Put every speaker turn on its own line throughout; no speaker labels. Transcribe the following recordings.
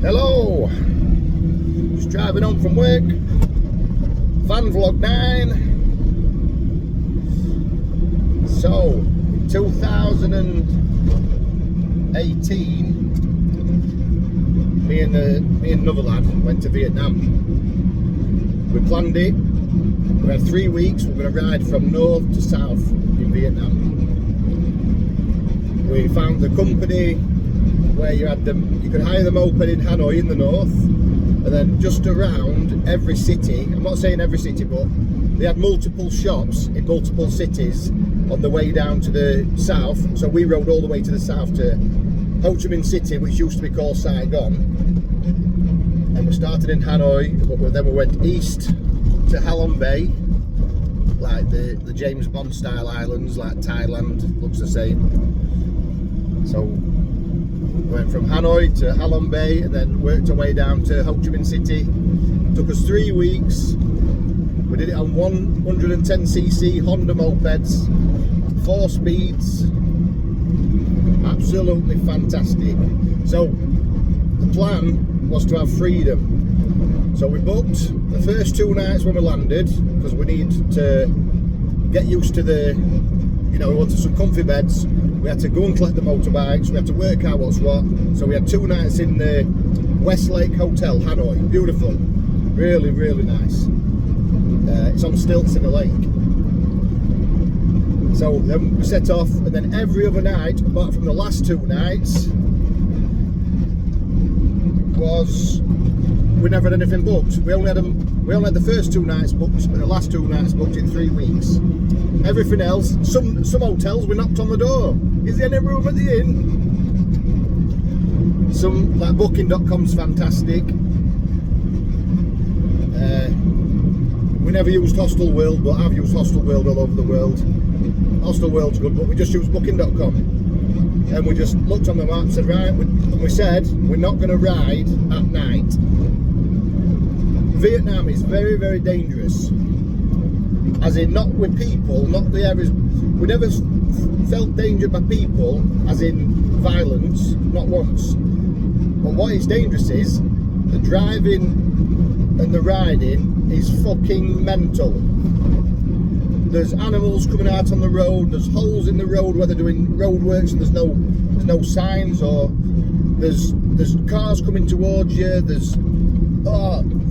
Hello, just driving home from work, van vlog 9. So, 2018, me and another lad went to Vietnam. We planned it, we had 3 weeks, we're going to ride from north to south in Vietnam. We found the company where you could hire the moped in Hanoi in the north, and then just around every city, I'm not saying every city, but they had multiple shops in multiple cities on the way down to the south. So we rode all the way to the south to Ho Chi Minh City, which used to be called Saigon, and we started in Hanoi, but then we went east to Halong Bay, like the James Bond style islands, like Thailand, looks the same. So went from Hanoi to Halong Bay and then worked our way down to Ho Chi Minh City. Took us 3 weeks. We did it on 110cc Honda mopeds, 4 speeds. Absolutely fantastic. So the plan was to have freedom. So we booked the first 2 nights when we landed, because we needed to get used to the, we wanted some comfy beds. We had to go and collect the motorbikes, we had to work out what's what. So we had 2 nights in the Westlake Hotel, Hanoi. Beautiful, really, really nice. It's on stilts in the lake. So then we set off, and then every other night, apart from the last 2 nights, we never had anything booked. We only had the first 2 nights booked and the last 2 nights booked in 3 weeks. Everything else, some hotels, we knocked on the door. Is there any room at the inn? Some, like booking.com's fantastic. We never used Hostel World, but I've used Hostel World all over the world. Hostel World's good, but we just used booking.com. And we just looked on the map and said, right, and we said, we're not going to ride at night. Vietnam is very, very dangerous. As in, not with people, not the areas. We never felt danger by people, as in violence, not once. But what is dangerous is the driving and the riding is fucking mental. There's animals coming out on the road, there's holes in the road where they're doing road works and there's no signs, or there's cars coming towards you,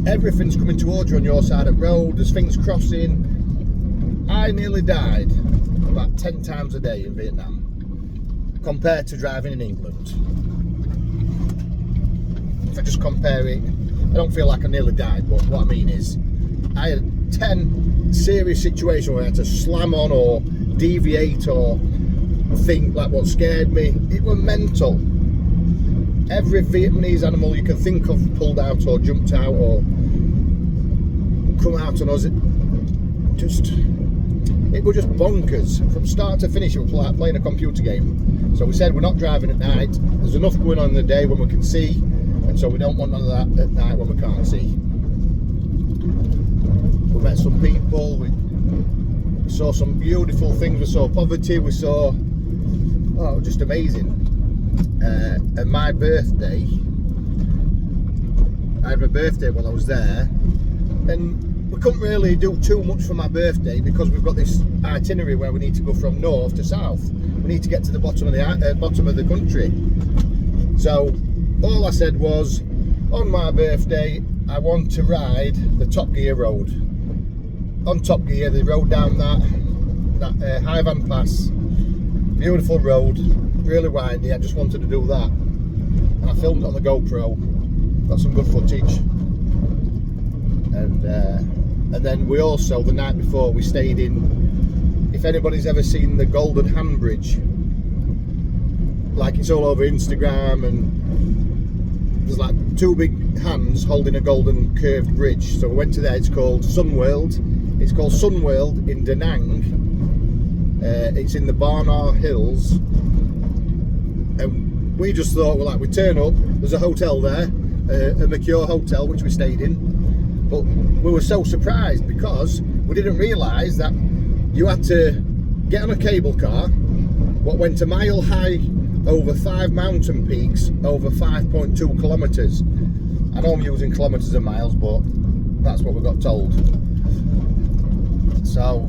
everything's coming towards you on your side of the road, there's things crossing. I nearly died about 10 times a day in Vietnam compared to driving in England. If I just compare it, I don't feel like I nearly died, but what I mean is I had 10 serious situations where I had to slam on or deviate or think like what scared me. It was mental. Every Vietnamese animal you can think of pulled out or jumped out or come out on us. It was just bonkers from start to finish. It was like playing a computer game. So we said we're not driving at night. There's enough going on in the day when we can see, and so we don't want none of that at night when we can't see. We met some people. We saw some beautiful things. We saw poverty. We saw just amazing. And my birthday, I had my birthday while I was there, and we couldn't really do too much for my birthday because we've got this itinerary where we need to go from north to south. We need to get to the bottom of the country. So all I said was, on my birthday, I want to ride the Top Gear road. On Top Gear, they rode down that High Van Pass. Beautiful road, really windy. I just wanted to do that, and I filmed it on the GoPro. Got some good footage. And then we also, the night before, we stayed in, if anybody's ever seen the Golden Hand Bridge, like it's all over Instagram, and there's like 2 big hands holding a golden curved bridge. So we went to there. It's called Sun World. It's called Sun World in Da Nang. It's in the Barnard Hills, and we just thought, well, like, we turn up, there's a hotel there, a Mercure hotel, which we stayed in. But we were so surprised because we didn't realise that you had to get on a cable car, what went a mile high over 5 mountain peaks over 5.2 kilometres. I know I'm using kilometres and miles, but that's what we got told. So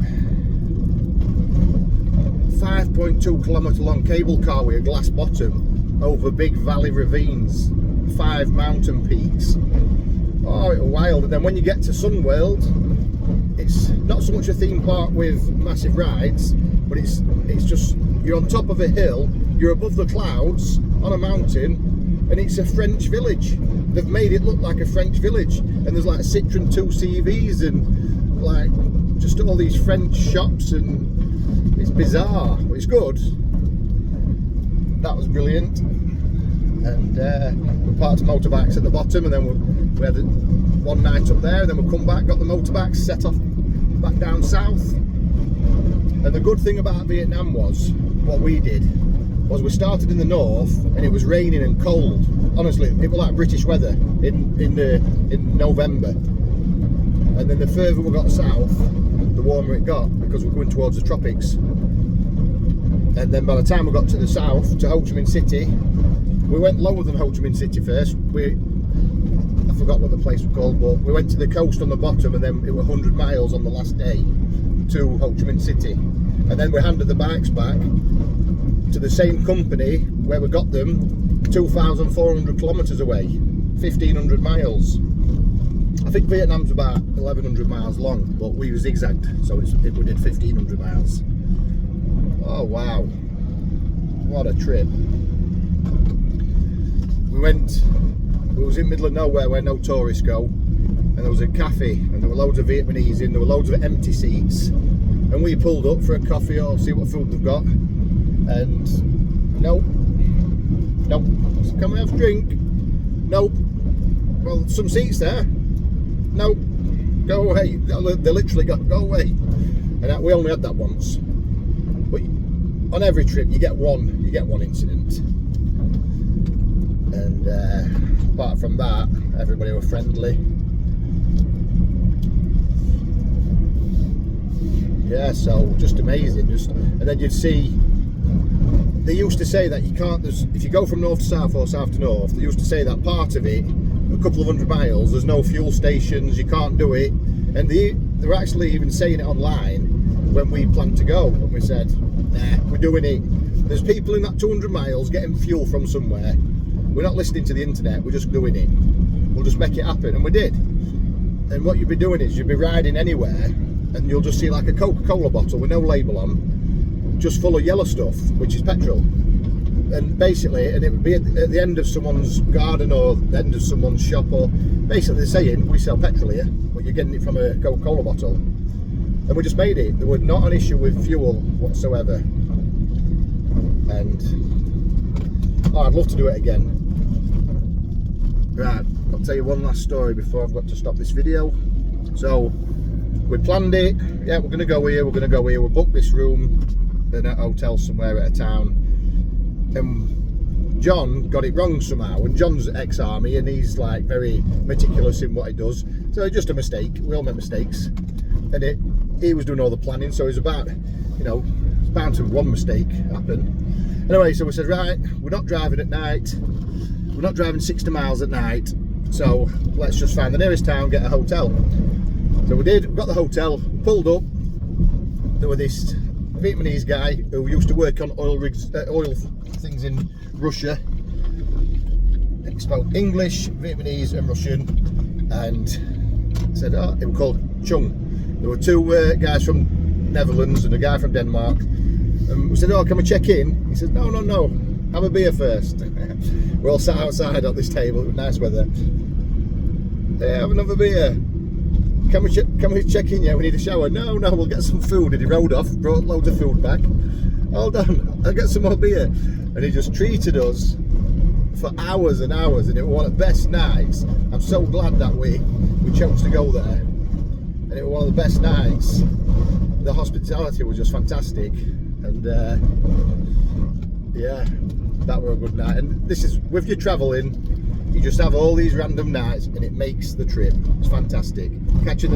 5.2 kilometre long cable car with a glass bottom over big valley ravines, 5 mountain peaks. Oh, it was wild. And then when you get to Sunworld, it's not so much a theme park with massive rides, but it's just, you're on top of a hill, you're above the clouds on a mountain, and it's a French village. They've made it look like a French village, and there's like Citroen 2CVs and like just all these French shops, and it's bizarre, but it's good. That was brilliant. And we parked the motorbikes at the bottom, and then we had one night up there, and then we come back, got the motorbikes set off back down south. And the good thing about Vietnam was, what we did was we started in the north, and it was raining and cold. Honestly, it was like British weather in November. And then the further we got south, the warmer it got, because we're going towards the tropics. And then by the time we got to the south, to Ho Chi Minh City, we went lower than Ho Chi Minh City first. I forgot what the place was called, but we went to the coast on the bottom, and then it was 100 miles on the last day to Ho Chi Minh City. And then we handed the bikes back to the same company where we got them, 2,400 kilometres away, 1,500 miles. I think Vietnam's about 1,100 miles long, but we zigzagged, so we did 1,500 miles. Oh wow, what a trip. We was in middle of nowhere where no tourists go, and there was a cafe, and there were loads of Vietnamese in, there were loads of empty seats, and we pulled up for a coffee or see what food they've got, and nope. Can we have a drink? Nope. Well, some seats there. Nope. Go away. They literally go away. And we only had that once. But on every trip you get one incident. And apart from that, everybody were friendly. Yeah, so just amazing. And then you'd see, they used to say that you can't, if you go from north to south or south to north, they used to say that part of it, a couple of 100 miles, there's no fuel stations, you can't do it. And they were actually even saying it online when we planned to go, and we said, nah, we're doing it. There's people in that 200 miles getting fuel from somewhere. We're not listening to the internet, we're just doing it. We'll just make it happen, and we did. And what you'd be doing is you'd be riding anywhere, and you'll just see like a Coca-Cola bottle with no label on, just full of yellow stuff, which is petrol. And basically, and it would be at the end of someone's garden or the end of someone's shop, or basically they're saying, we sell petrol here, but you're getting it from a Coca-Cola bottle. And we just made it. There was not an issue with fuel whatsoever. And I'd love to do it again. Right, I'll tell you one last story before I've got to stop this video. So we planned it. Yeah, we're gonna go here, we booked this room in a hotel somewhere at a town, and John got it wrong somehow, and John's ex-army, and he's like very meticulous in what he does, so it's just a mistake. We all make mistakes, and he was doing all the planning, so it's about, you know, it's bound to one mistake happen. Anyway, so we said, right, we're not driving at night, we're not driving 60 miles at night, so let's just find the nearest town, get a hotel. So we did, we got the hotel, pulled up, there was this Vietnamese guy who used to work on oil rigs, oil things in Russia. He spoke English, Vietnamese and Russian, and said, oh, it was called Chung. There were two guys from Netherlands and a guy from Denmark, and we said, oh, can we check in? He said, no, have a beer first. We're all sat outside at this table, it was nice weather. Hey, have another beer. Can we check in yet? We need a shower. No, we'll get some food. And he rode off, brought loads of food back. Hold on, I'll get some more beer. And he just treated us for hours and hours, and it was one of the best nights. I'm so glad that we chose to go there. And it was one of the best nights. The hospitality was just fantastic. And yeah, that was a good night. And this is, with your travelling, you just have all these random nights, and it makes the trip. It's fantastic. Catch you